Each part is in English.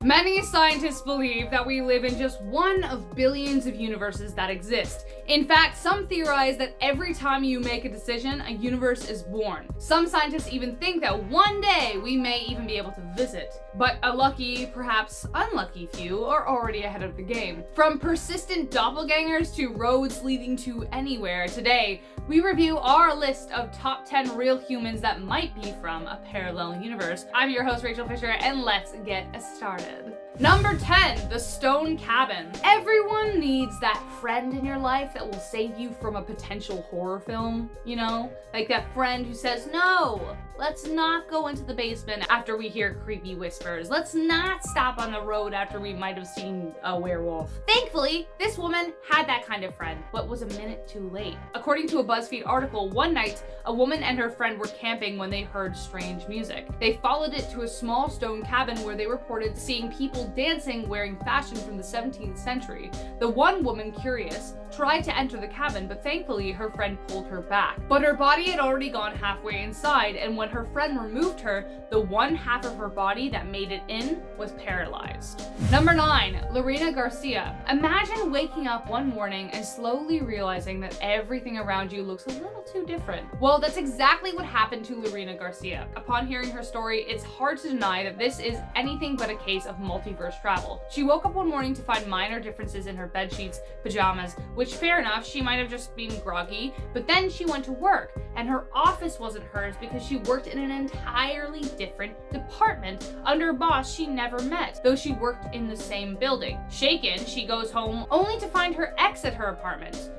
Many scientists believe that we live in just one of billions of universes that exist. In fact, some theorize that every time you make a decision, a universe is born. Some scientists even think that one day we may even be able to visit. But a lucky, perhaps unlucky few are already ahead of the game. From persistent doppelgangers to roads leading to anywhere, today we review our list of top 10 real humans that might be from a parallel universe. I'm your host, Raechel Fisher, and let's get started. Number 10, the stone cabin. Everyone needs that friend in your life that will save you from a potential horror film, you know? Like that friend who says, no, let's not go into the basement after we hear creepy whispers. Let's not stop on the road after we might have seen a werewolf. Thankfully, this woman had that kind of friend, but was a minute too late. According to a BuzzFeed article, one night, a woman and her friend were camping when they heard strange music. They followed it to a small stone cabin where they reported seeing people dancing wearing fashion from the 17th century. The one woman, curious, tried to enter the cabin, but thankfully her friend pulled her back. But her body had already gone halfway inside, and when her friend removed her, the one half of her body that made it in was paralyzed. Number 9, Lerina Garcia. Imagine waking up one morning and slowly realizing that everything around you looks a little too different. Well, that's exactly what happened to Lerina Garcia. Upon hearing her story, it's hard to deny that this is anything but a case of multiverse travel. She woke up one morning to find minor differences in her bed sheets, pajamas, which fair enough, she might have just been groggy, but then she went to work, and her office wasn't hers because she worked in an entirely different department under a boss she never met, though she worked in the same building. Shaken, she goes home only to find her ex at her apartment.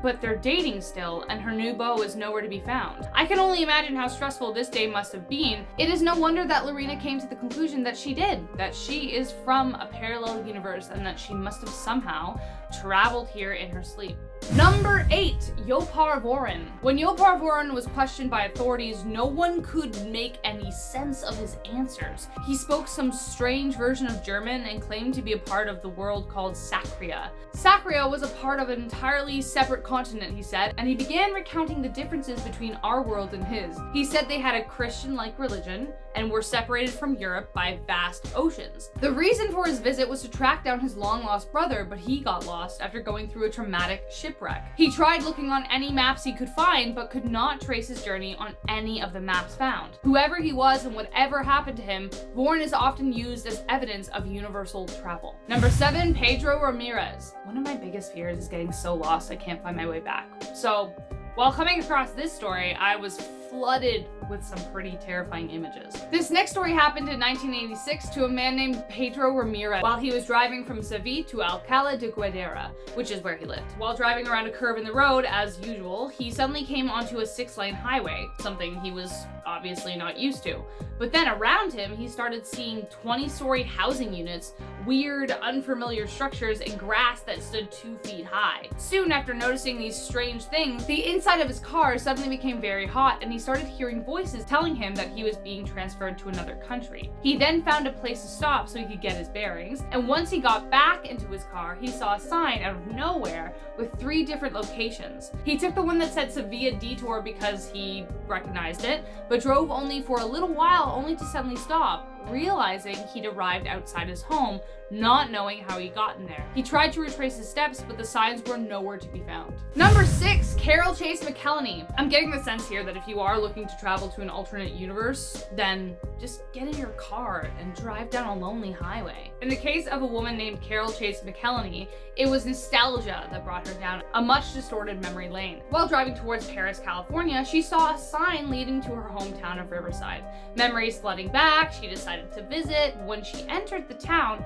But they're dating still, and her new beau is nowhere to be found. I can only imagine how stressful this day must have been. It is no wonder that Lerina came to the conclusion that she did, that she is from a parallel universe and that she must have somehow traveled here in her sleep. Number 8, Jophar Vorin. When Jophar Vorin was questioned by authorities, no one could make any sense of his answers. He spoke some strange version of German and claimed to be a part of the world called Sacria. Sacria was a part of an entirely separate continent, he said, and he began recounting the differences between our world and his. He said they had a Christian-like religion and were separated from Europe by vast oceans. The reason for his visit was to track down his long-lost brother, but he got lost after going through a traumatic shipwreck. He tried looking on any maps he could find, but could not trace his journey on any of the maps found. Whoever he was and whatever happened to him, Vorin is often used as evidence of universal travel. Number 7, Pedro Ramirez. One of my biggest fears is getting so lost I can't find my way back. So, while coming across this story, I was flooded with some pretty terrifying images. This next story happened in 1986 to a man named Pedro Ramirez while he was driving from Seville to Alcalá de Guadalajara, which is where he lived. While driving around a curve in the road, as usual, he suddenly came onto a 6-lane highway, something he was obviously not used to. But then around him, he started seeing 20-story housing units, weird, unfamiliar structures, and grass that stood 2 feet high. Soon after noticing these strange things, the inside of his car suddenly became very hot, and he started hearing voices telling him that he was being transferred to another country. He then found a place to stop so he could get his bearings, and once he got back into his car, he saw a sign out of nowhere with 3 different locations. He took the one that said Sevilla Detour because he recognized it, but drove only for a little while only to suddenly stop, realizing he'd arrived outside his home, not knowing how he got in there. He tried to retrace his steps, but the signs were nowhere to be found. Number 6, Carol Chase McElheney. I'm getting the sense here that if you are looking to travel to an alternate universe, then just get in your car and drive down a lonely highway. In the case of a woman named Carol Chase McElheney, it was nostalgia that brought her down a much distorted memory lane. While driving towards Paris, California, she saw a sign leading to her hometown of Riverside. Memories flooding back, she decided to visit. When she entered the town,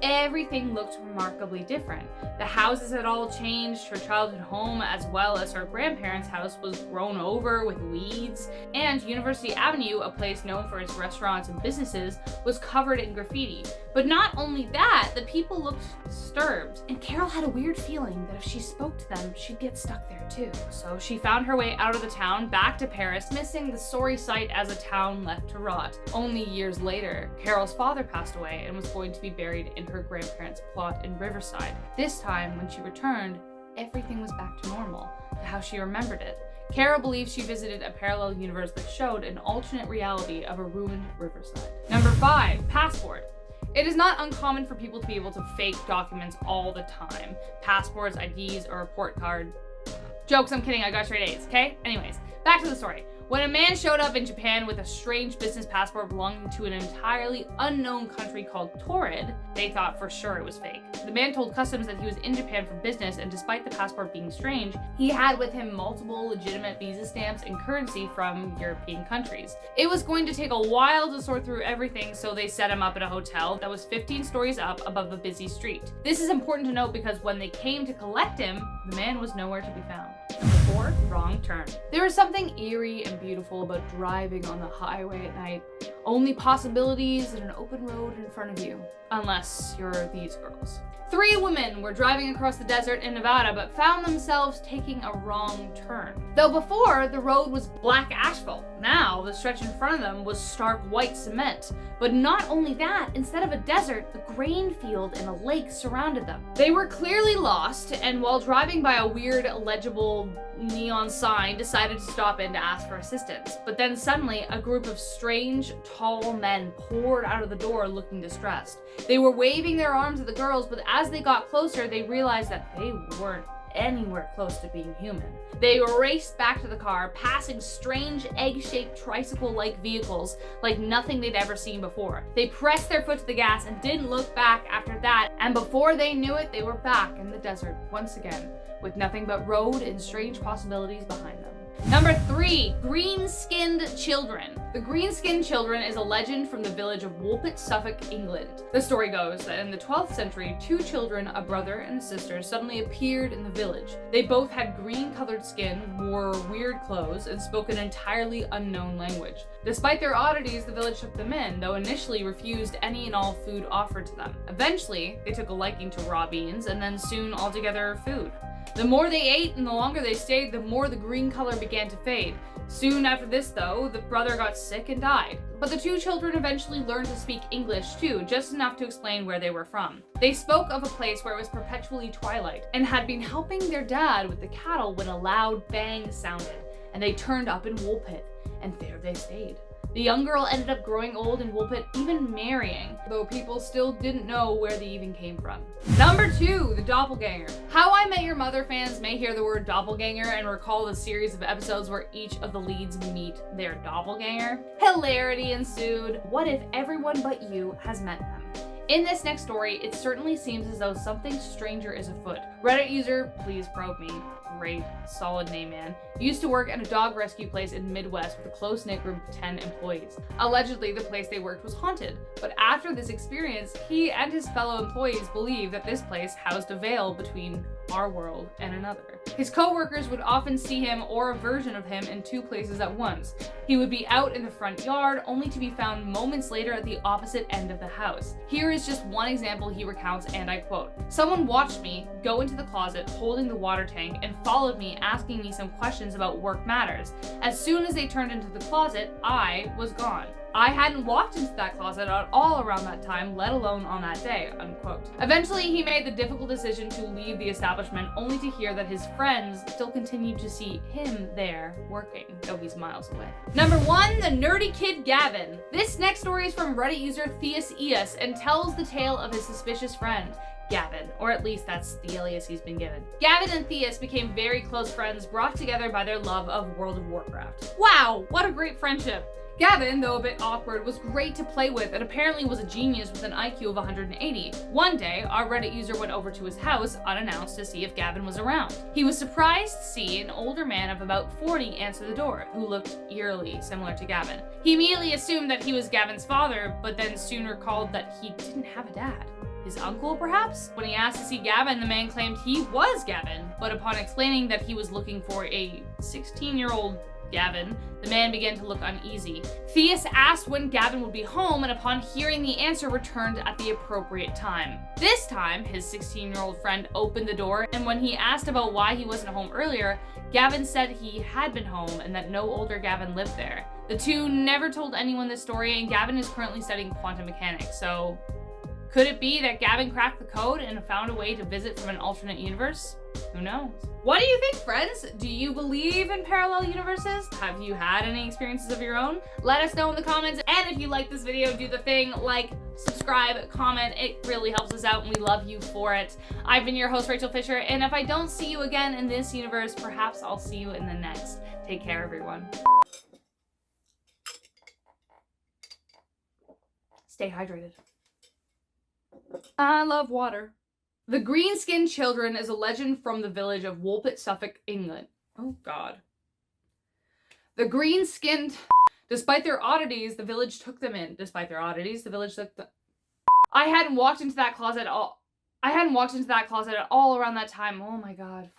everything looked remarkably different. The houses had all changed, her childhood home as well as her grandparents' house was grown over with weeds, and University Avenue, a place known for its restaurants and businesses, was covered in graffiti. But not only that, the people looked disturbed, and Carol had a weird feeling that if she spoke to them, she'd get stuck there too. So she found her way out of the town, back to Paris, missing the sorry sight as a town left to rot. Only years later, Carol's father passed away and was going to be buried in her grandparents' plot in Riverside. This time, when she returned, everything was back to normal, to how she remembered it. Carol believes she visited a parallel universe that showed an alternate reality of a ruined Riverside. Number 5, passport. It is not uncommon for people to be able to fake documents all the time. Passports, IDs, or report card. Jokes, I'm kidding, I got straight A's, okay? Anyways, back to the story. When a man showed up in Japan with a strange business passport belonging to an entirely unknown country called Torrid, they thought for sure it was fake. The man told customs that he was in Japan for business, and despite the passport being strange, he had with him multiple legitimate visa stamps and currency from European countries. It was going to take a while to sort through everything, so they set him up at a hotel that was 15 stories up above a busy street. This is important to note because when they came to collect him, the man was nowhere to be found. Number 4, wrong turn. There is something eerie and beautiful about driving on the highway at night. Only possibilities and an open road in front of you. Unless you're these girls. 3 women were driving across the desert in Nevada but found themselves taking a wrong turn. Though before, the road was black asphalt. Now, the stretch in front of them was stark white cement. But not only that, instead of a desert, the grain field and a lake surrounded them. They were clearly lost, and while driving by a weird, illegible neon sign, decided to stop in to ask for assistance. But then suddenly, a group of strange, tall men poured out of the door looking distressed. They were waving their arms at the girls, but as they got closer, they realized that they weren't anywhere close to being human. They raced back to the car, passing strange egg-shaped tricycle-like vehicles like nothing they'd ever seen before. They pressed their foot to the gas and didn't look back after that, and before they knew it, they were back in the desert once again, with nothing but road and strange possibilities behind them. Number 3, green-skinned children. The green-skinned children is a legend from the village of Woolpit, Suffolk, England. The story goes that in the 12th century, 2 children, a brother and a sister, suddenly appeared in the village. They both had green-colored skin, wore weird clothes, and spoke an entirely unknown language. Despite their oddities, the village took them in, though initially refused any and all food offered to them. Eventually, they took a liking to raw beans, and then soon altogether food. The more they ate and the longer they stayed, the more the green color began to fade. Soon after this, though, the brother got sick and died. But the 2 children eventually learned to speak English too, just enough to explain where they were from. They spoke of a place where it was perpetually twilight, and had been helping their dad with the cattle when a loud bang sounded, and they turned up in Woolpit, and there they stayed. The young girl ended up growing old in Woolpit, even marrying, though people still didn't know where they even came from. Number 2, the doppelganger. How I Met Your Mother fans may hear the word doppelganger and recall the series of episodes where each of the leads meet their doppelganger. Hilarity ensued. What if everyone but you has met them? In this next story, it certainly seems as though something stranger is afoot. Reddit user, please probe me. Great, solid name, man. Used to work at a dog rescue place in Midwest with a close-knit group of 10 employees. Allegedly, the place they worked was haunted, but after this experience, he and his fellow employees believe that this place housed a veil between our world and another. His co-workers would often see him or a version of him in 2 places at once. He would be out in the front yard, only to be found moments later at the opposite end of the house. Here is just one example he recounts, and I quote, "Someone watched me go into the closet holding the water tank and followed me, asking me some questions about work matters. As soon as they turned into the closet, I was gone. I hadn't walked into that closet at all around that time, let alone on that day," unquote. Eventually, he made the difficult decision to leave the establishment, only to hear that his friends still continued to see him there working, though he's miles away. Number 1, the Nerdy Kid Gavin. This next story is from Reddit user theorize and tells the tale of his suspicious friend, Gavin, or at least that's the alias he's been given. Gavin and Theus became very close friends, brought together by their love of World of Warcraft. Wow, what a great friendship! Gavin, though a bit awkward, was great to play with and apparently was a genius with an IQ of 180. One day, our Reddit user went over to his house unannounced to see if Gavin was around. He was surprised to see an older man of about 40 answer the door, who looked eerily similar to Gavin. He immediately assumed that he was Gavin's father, but then soon recalled that he didn't have a dad. His uncle, perhaps? When he asked to see Gavin, the man claimed he was Gavin, but upon explaining that he was looking for a 16-year-old Gavin, the man began to look uneasy. Theus asked when Gavin would be home, and upon hearing the answer, returned at the appropriate time. This time, his 16-year-old friend opened the door, and when he asked about why he wasn't home earlier, Gavin said he had been home and that no older Gavin lived there. The two never told anyone this story, and Gavin is currently studying quantum mechanics, so could it be that Gavin cracked the code and found a way to visit from an alternate universe? Who knows? What do you think, friends? Do you believe in parallel universes? Have you had any experiences of your own? Let us know in the comments, and if you like this video, do the thing like subscribe, comment. It really helps us out and we love you for it. I've been your host, Raechel Fisher, and if I don't see you again in this universe, perhaps I'll see you in the next. Take care, everyone. Stay hydrated. I love water. The green-skinned children is a legend from the village of Woolpit, Suffolk, England. Oh, God. The green-skinned... Despite their oddities, the village took them in. Despite their oddities, the village took them... I hadn't walked into that closet at all around that time. Oh, my God.